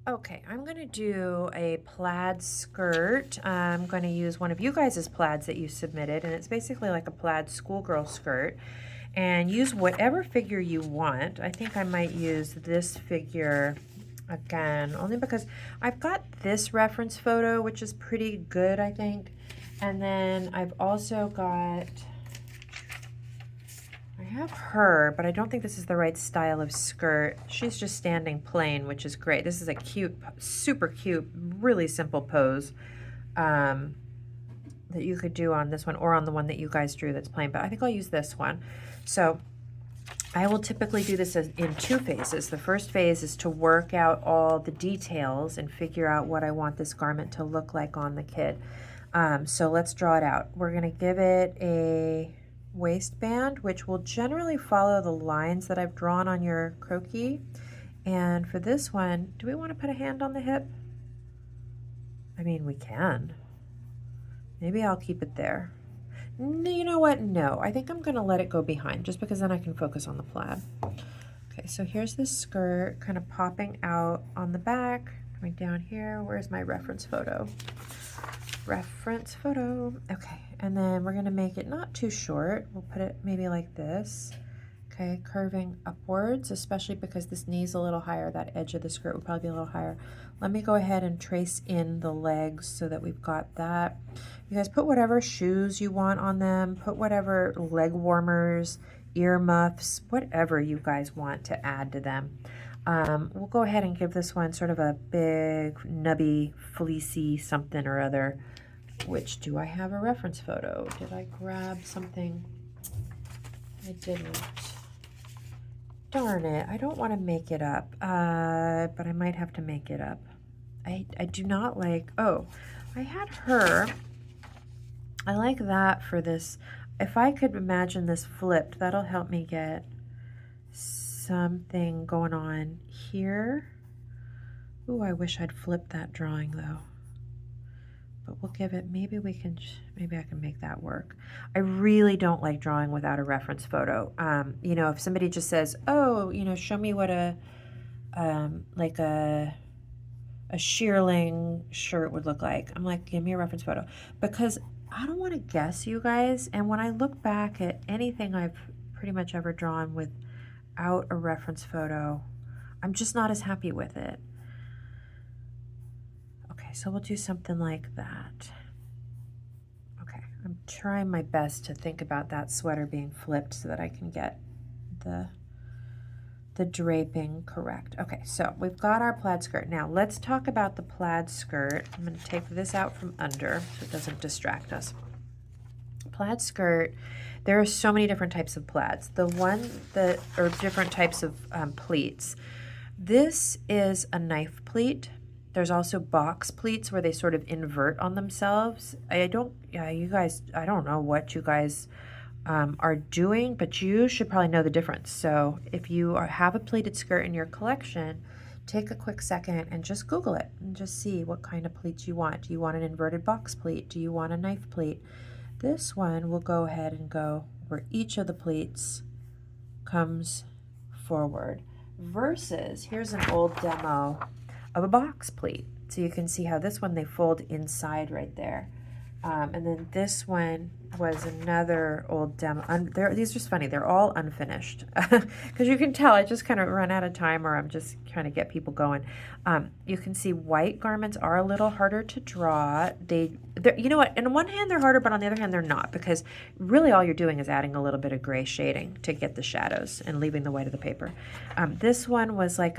Okay, I'm going to do a plaid skirt. I'm going to use one of you guys' plaids that you submitted, and it's basically like a plaid schoolgirl skirt. And use whatever figure you want. I think I might use this figure again, only because I've got this reference photo, which is pretty good, I think. And then I've also got, I have her, but I don't think this is the right style of skirt. She's just standing plain, which is great. This is a cute, super cute, really simple pose that you could do on this one or on the one that you guys drew that's plain, but I think I'll use this one. So I will typically do this in two phases. The first phase is to work out all the details and figure out what I want this garment to look like on the kid. So let's draw it out. We're going to give it a waistband, which will generally follow the lines that I've drawn on your croquis. And for this one, do we want to put a hand on the hip? I mean, we can. Maybe I'll keep it there. You know what? No, I think I'm going to let it go behind just because then I can focus on the plaid. Okay, so here's this skirt kind of popping out on the back, coming down here. Where's my reference photo? Reference photo. Okay, and then we're going to make it not too short. We'll put it maybe like this. Okay, curving upwards, especially because this knee's a little higher. That edge of the skirt would probably be a little higher. Let me go ahead and trace in the legs so that we've got that. You guys put whatever shoes you want on them. Put whatever leg warmers, ear muffs, whatever you guys want to add to them. We'll go ahead and give this one sort of a big, nubby, fleecy something or other. Which, do I have a reference photo? Did I grab something? I didn't. Darn it, I don't want to make it up, but I might have to make it up. I do not like, oh, I had her. I like that for this. If I could imagine this flipped, that'll help me get something going on here. Ooh, I wish I'd flipped that drawing though. But we'll give it, maybe I can make that work. I really don't like drawing without a reference photo. You know, if somebody just says, oh, you know, show me what like a shearling shirt would look like. I'm like, give me a reference photo. Because I don't want to guess, you guys. And when I look back at anything I've pretty much ever drawn without a reference photo, I'm just not as happy with it. Okay, so we'll do something like that. Okay, I'm trying my best to think about that sweater being flipped so that I can get the draping correct. Okay, so we've got our plaid skirt. Now let's talk about the plaid skirt. I'm going to take this out from under so it doesn't distract us. Plaid skirt, there are so many different types of plaids. The one that are different types of pleats. This is a knife pleat. There's also box pleats where they sort of invert on themselves. You guys, I don't know what you guys are doing, but you should probably know the difference. So if you have a pleated skirt in your collection, take a quick second and just Google it and just see what kind of pleats you want. Do you want an inverted box pleat? Do you want a knife pleat? This one will go ahead and go where each of the pleats comes forward. Versus, here's an old demo of a box pleat. So you can see how this one, they fold inside right there. And then this one was another old demo. These are just funny. They're all unfinished. Because you can tell I just kind of run out of time or I'm just trying to get people going. You can see white garments are a little harder to draw. You know what? On one hand, they're harder, but on the other hand, they're not. Because really all you're doing is adding a little bit of gray shading to get the shadows and leaving the white of the paper. This one was like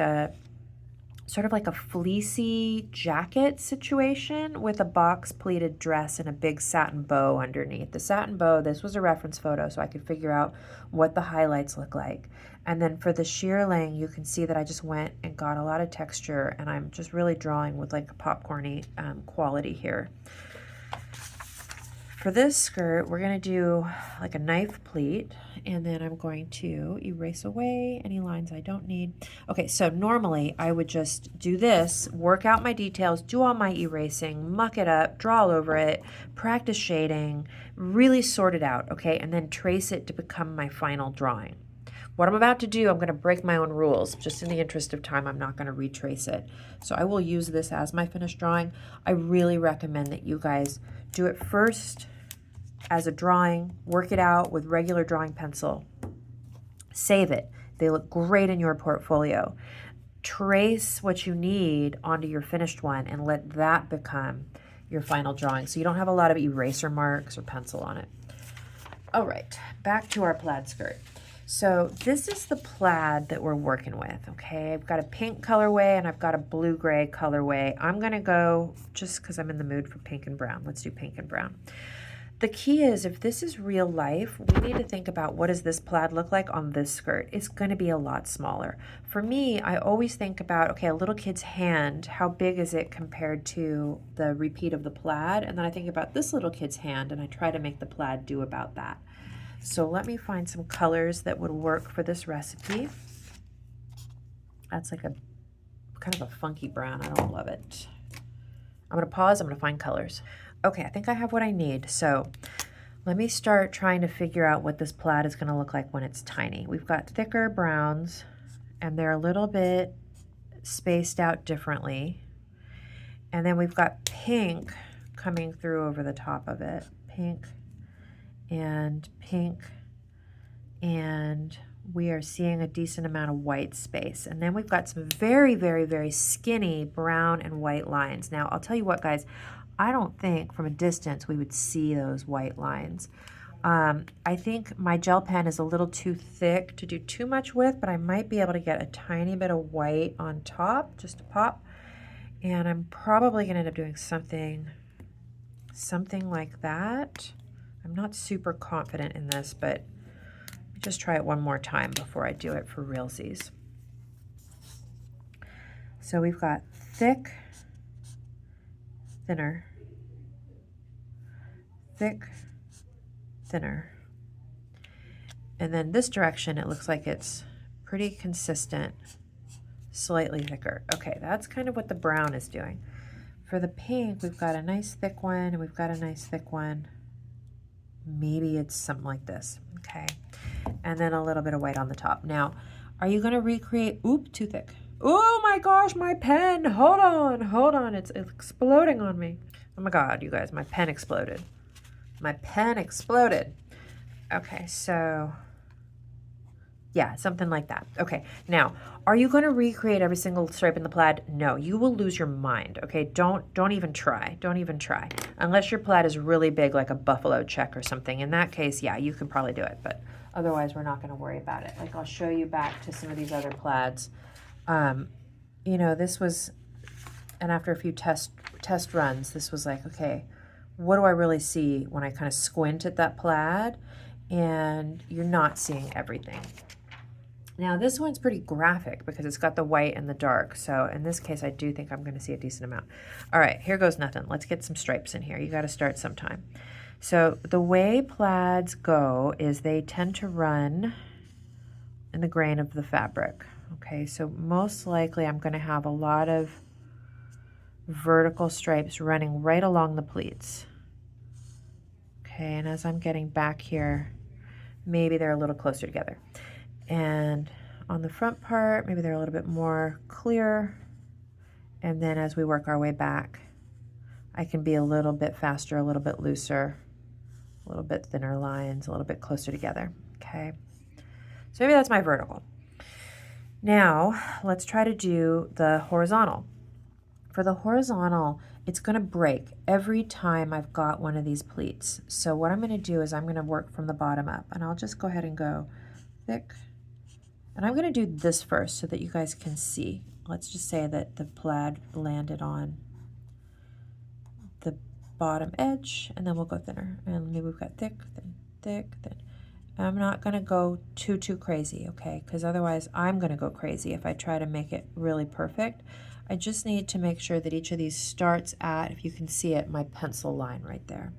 sort of like a fleecy jacket situation with a box pleated dress and a big satin bow underneath. The satin bow, this was a reference photo so I could figure out what the highlights look like. And then for the shearling, you can see that I just went and got a lot of texture and I'm just really drawing with like a popcorny quality here. For this skirt, we're going to do like a knife pleat, and then I'm going to erase away any lines I don't need. Okay, so normally I would just do this, work out my details, do all my erasing, muck it up, draw all over it, practice shading, really sort it out, okay, and then trace it to become my final drawing. What I'm about to do, I'm going to break my own rules. Just in the interest of time, I'm not going to retrace it. So I will use this as my finished drawing. I really recommend that you guys do it first as a drawing, work it out with regular drawing pencil, save it. They look great in your portfolio. Trace what you need onto your finished one and let that become your final drawing, so you don't have a lot of eraser marks or pencil on it. All right, back to our plaid skirt. So this is the plaid that we're working with, okay? I've got a pink colorway and I've got a blue-gray colorway. I'm gonna go, just because I'm in the mood for pink and brown, let's do pink and brown. The key is, if this is real life, we need to think about, what does this plaid look like on this skirt? It's going to be a lot smaller. For me, I always think about, okay, a little kid's hand, how big is it compared to the repeat of the plaid? And then I think about this little kid's hand, and I try to make the plaid do about that. So let me find some colors that would work for this recipe. That's like a kind of a funky brown. I don't love it. I'm going to pause. I'm going to find colors. Okay, I think I have what I need. So let me start trying to figure out what this plaid is going to look like when it's tiny. We've got thicker browns, and they're a little bit spaced out differently. And then we've got pink coming through over the top of it. Pink, and we are seeing a decent amount of white space. And then we've got some very, very, very skinny brown and white lines. Now, I'll tell you what, guys, I don't think from a distance we would see those white lines. I think my gel pen is a little too thick to do too much with, but I might be able to get a tiny bit of white on top, just to pop. And I'm probably going to end up doing something like that. I'm not super confident in this, but just try it one more time before I do it for realsies. So we've got thick, thinner, thick, thinner. And then this direction, it looks like it's pretty consistent, slightly thicker. Okay, that's kind of what the brown is doing. For the pink, we've got a nice thick one, and we've got a nice thick one. Maybe it's something like this, okay? And then a little bit of white on the top. Now, are you gonna recreate, oop, too thick. Oh my gosh, my pen, hold on, it's exploding on me. Oh my God, you guys, my pen exploded. My pen exploded. Okay, so yeah, something like that. Okay, now, are you going to recreate every single stripe in the plaid? No, you will lose your mind, okay? Don't even try. Don't even try. Unless your plaid is really big, like a buffalo check or something. In that case, yeah, you could probably do it, but otherwise we're not going to worry about it. Like, I'll show you back to some of these other plaids. You know, this was, and after a few test runs, this was like, okay, what do I really see when I kind of squint at that plaid? And you're not seeing everything. Now this one's pretty graphic because it's got the white and the dark. So in this case, I do think I'm going to see a decent amount. All right, here goes nothing. Let's get some stripes in here. You got to start sometime. So the way plaids go is they tend to run in the grain of the fabric. Okay, so most likely I'm going to have a lot of vertical stripes running right along the pleats. Okay, and as I'm getting back here, maybe they're a little closer together. And on the front part, maybe they're a little bit more clear. And then as we work our way back, I can be a little bit faster, a little bit looser, a little bit thinner lines, a little bit closer together, okay? So maybe that's my vertical. Now, let's try to do the horizontal. For the horizontal, it's going to break every time I've got one of these pleats. So what I'm going to do is I'm going to work from the bottom up, and I'll just go ahead and go thick. And I'm going to do this first so that you guys can see. Let's just say that the plaid landed on the bottom edge, and then we'll go thinner. And maybe we've got thick, thin, thick, thin. I'm not going to go too crazy, okay? Because otherwise I'm going to go crazy if I try to make it really perfect. I just need to make sure that each of these starts at, if you can see it, my pencil line right there.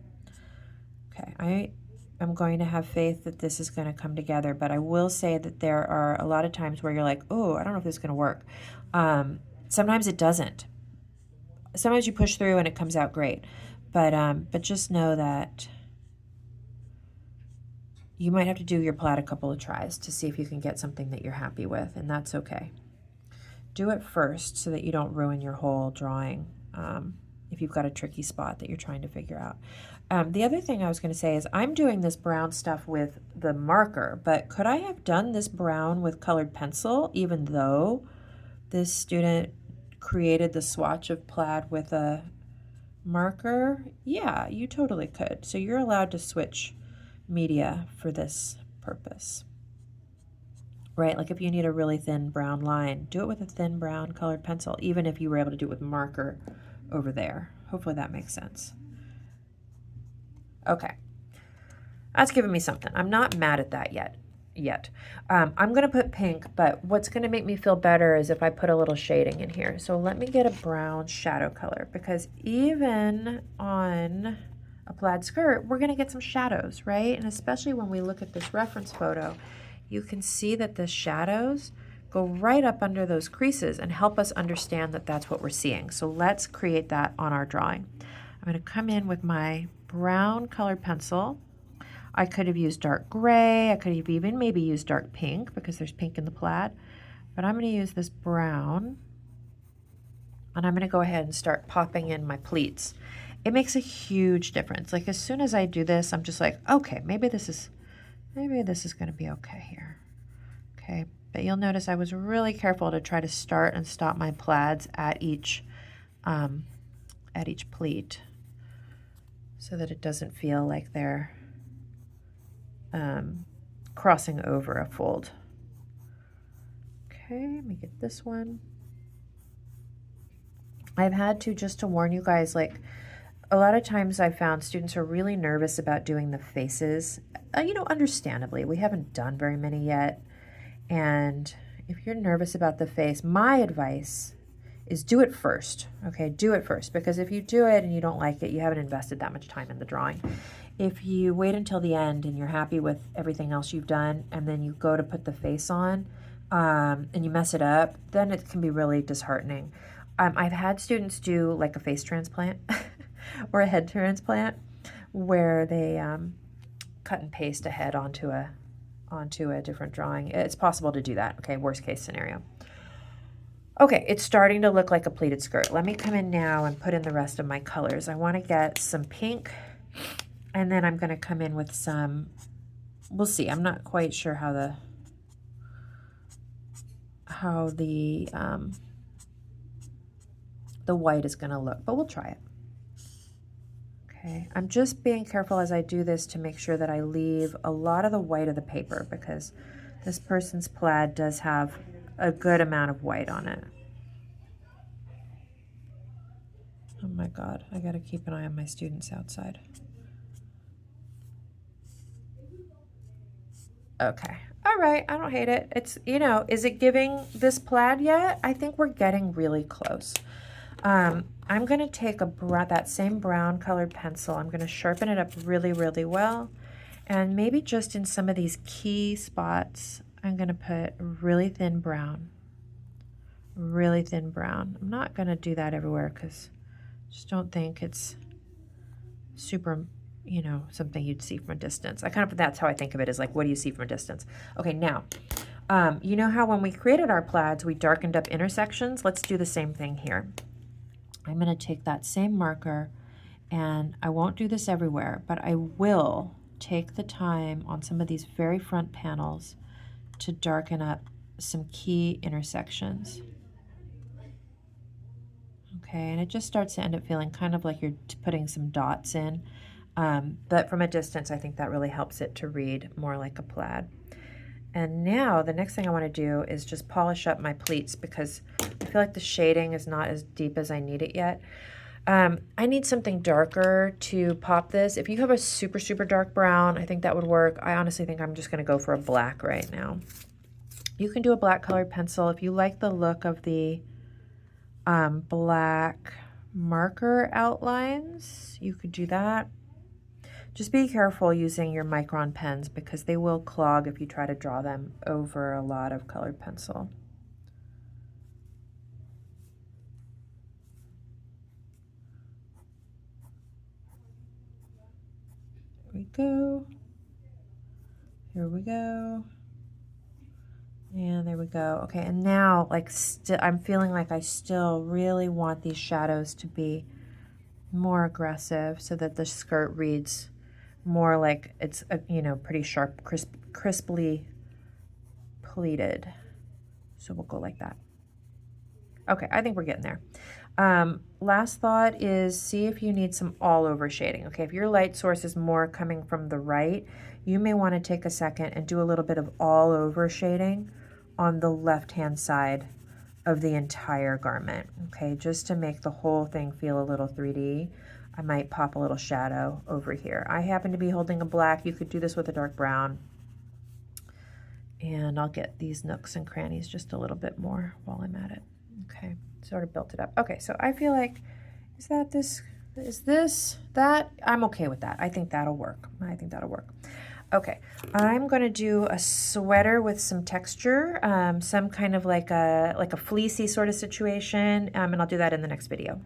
Okay, I'm going to have faith that this is going to come together, but I will say that there are a lot of times where you're like, oh, I don't know if this is going to work. Sometimes it doesn't. Sometimes you push through and it comes out great, but just know that you might have to do your plaid a couple of tries to see if you can get something that you're happy with, and that's okay. Do it first so that you don't ruin your whole drawing if you've got a tricky spot that you're trying to figure out. The other thing I was going to say is I'm doing this brown stuff with the marker, but could I have done this brown with colored pencil even though this student created the swatch of plaid with a marker? Yeah, you totally could. So you're allowed to switch media for this purpose. Right, like if you need a really thin brown line, do it with a thin brown colored pencil, even if you were able to do it with marker over there. Hopefully that makes sense. Okay, that's giving me something. I'm not mad at that yet. I'm gonna put pink, but what's gonna make me feel better is if I put a little shading in here. So let me get a brown shadow color, because even on a plaid skirt, we're gonna get some shadows, right? And especially when we look at this reference photo, you can see that the shadows go right up under those creases and help us understand that that's what we're seeing. So let's create that on our drawing. I'm going to come in with my brown colored pencil. I could have used dark gray. I could have even maybe used dark pink because there's pink in the plaid. But I'm going to use this brown, and I'm going to go ahead and start popping in my pleats. It makes a huge difference. Like as soon as I do this, I'm just like, okay, maybe this is going to be okay here. Okay, but you'll notice I was really careful to try to start and stop my plaids at each pleat so that it doesn't feel like they're crossing over a fold. Okay, let me get this one. I've had to, just to warn you guys, like a lot of times I've found students are really nervous about doing the faces. Understandably, we haven't done very many yet. And if you're nervous about the face, my advice is do it first. Okay, do it first, because if you do it and you don't like it, you haven't invested that much time in the drawing. If you wait until the end and you're happy with everything else you've done, and then you go to put the face on and you mess it up, then it can be really disheartening. I've had students do like a face transplant or a head transplant where they cut and paste a head onto a different drawing. It's possible to do that. Okay, worst case scenario. Okay, it's starting to look like a pleated skirt. Let me come in now and put in the rest of my colors. I want to get some pink, and then I'm going to come in with some, we'll see. I'm not quite sure how the white is going to look, but we'll try it. Okay, I'm just being careful as I do this to make sure that I leave a lot of the white of the paper, because this person's plaid does have a good amount of white on it. Oh my God, I gotta keep an eye on my students outside. Okay, all right, I don't hate it. It's, is it giving this plaid yet? I think we're getting really close. I'm gonna take that same brown colored pencil. I'm gonna sharpen it up really, really well. And maybe just in some of these key spots, I'm gonna put really thin brown. Really thin brown. I'm not gonna do that everywhere because I just don't think it's super, something you'd see from a distance. That's how I think of it, is like, what do you see from a distance? Okay, now, you know how when we created our plaids, we darkened up intersections? Let's do the same thing here. I'm gonna take that same marker, and I won't do this everywhere, but I will take the time on some of these very front panels to darken up some key intersections. Okay, and it just starts to end up feeling kind of like you're putting some dots in, but from a distance, I think that really helps it to read more like a plaid. And now the next thing I want to do is just polish up my pleats, because I feel like the shading is not as deep as I need it yet. I need something darker to pop this. If you have a super, super dark brown, I think that would work. I honestly think I'm just going to go for a black right now. You can do a black colored pencil. If you like the look of the black marker outlines, you could do that. Just be careful using your micron pens, because they will clog if you try to draw them over a lot of colored pencil. There we go. Here we go. And there we go. Okay, and now like I'm feeling like I still really want these shadows to be more aggressive so that the skirt reads more like it's you know, pretty sharp, crisply pleated. So we'll go like that. Okay, I think we're getting there. Last thought is see if you need some all over shading. Okay, if your light source is more coming from the right, you may want to take a second and do a little bit of all over shading on the left hand side of the entire garment. Okay, just to make the whole thing feel a little 3D. I might pop a little shadow over here. I happen to be holding a black. You could do this with a dark brown. And I'll get these nooks and crannies just a little bit more while I'm at it. Okay, sort of built it up. Okay, so I feel like, is this, that? I'm okay with that. I think that'll work. I think that'll work. Okay, I'm gonna do a sweater with some texture, some kind of like a fleecy sort of situation, and I'll do that in the next video.